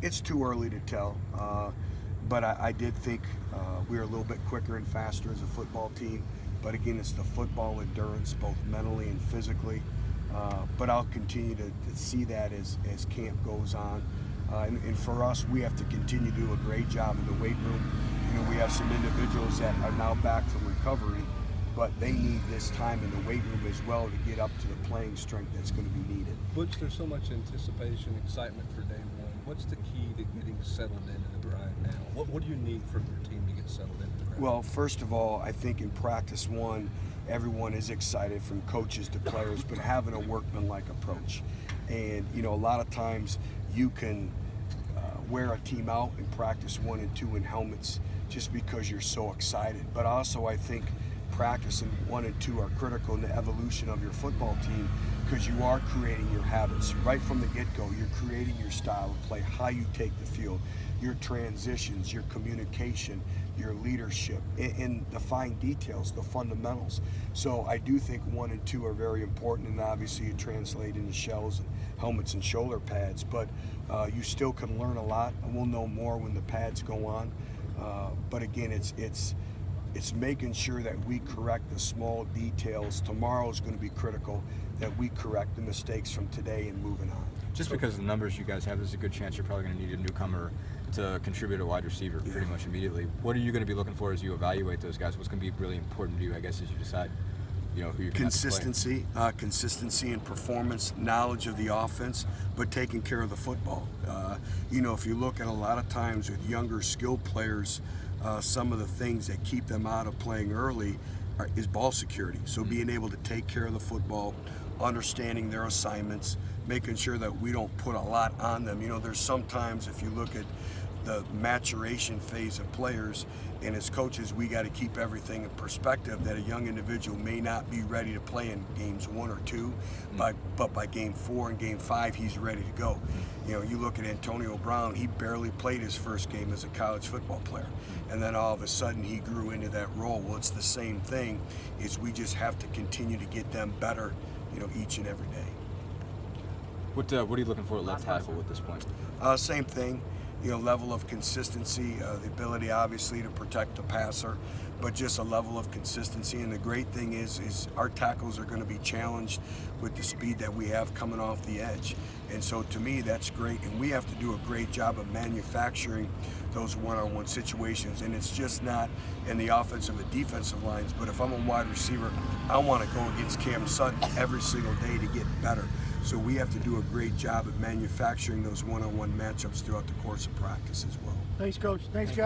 It's too early to tell, but I did think we were a little bit quicker and faster as a football team. But again, it's the football endurance, both mentally and physically. But I'll continue to see that as camp goes on. And for us, we have to continue to do a great job in the weight room. We have some individuals that are now back from recovery, but they need this time in the weight room as well to get up to the playing strength that's going to be needed. Butch, there's so much anticipation, excitement for day one. What's the key to getting settled into the grind now? What do you need from your team to get settled into the grind? Well, first of all, I think in practice one, everyone is excited from coaches to players, but having a workmanlike approach. And, a lot of times you can wear a team out in practice 1 and 2 in helmets just because you're so excited. But also I think practice in 1 and 2 are critical in the evolution of your football team because you are creating your habits. Right from the get-go, you're creating your style of play, how you take the field, your transitions, your communication, your leadership, in the fine details, the fundamentals. So I do think 1 and 2 are very important, and obviously you translate into shells, helmets, and shoulder pads, but you still can learn a lot, and we'll know more when the pads go on. But again, it's making sure that we correct the small details. Tomorrow is going to be critical that we correct the mistakes from today and moving on. Just because of the numbers you guys have, there's a good chance you're probably going to need a newcomer to contribute a wide receiver pretty much immediately. What are you going to be looking for as you evaluate those guys? What's going to be really important to you, I guess, as you decide, who you're going to Consistency, consistency in performance, knowledge of the offense, but taking care of the football. If you look at a lot of times with younger skilled players, some of the things that keep them out of playing early is ball security. So being able to take care of the football, understanding their assignments, making sure that we don't put a lot on them. There's sometimes, if you look at the maturation phase of players, and as coaches, we got to keep everything in perspective that a young individual may not be ready to play in games 1 or 2, but by game 4 and game 5, he's ready to go. You look at Antonio Brown, he barely played his first game as a college football player, and then all of a sudden he grew into that role. Well, it's the same thing, is we just have to continue to get them better, each and every day. What are you looking for at left tackle at this point? Same thing. Level of consistency, the ability obviously to protect the passer, but just a level of consistency. And the great thing is our tackles are going to be challenged with the speed that we have coming off the edge. And so to me, that's great. And we have to do a great job of manufacturing those one-on-one situations. And it's just not in the offensive and defensive lines, but if I'm a wide receiver, I want to go against Cam Sutton every single day to get better. So we have to do a great job of manufacturing those one-on-one matchups throughout the course of practice as well. Thanks, Coach. Thanks, guys.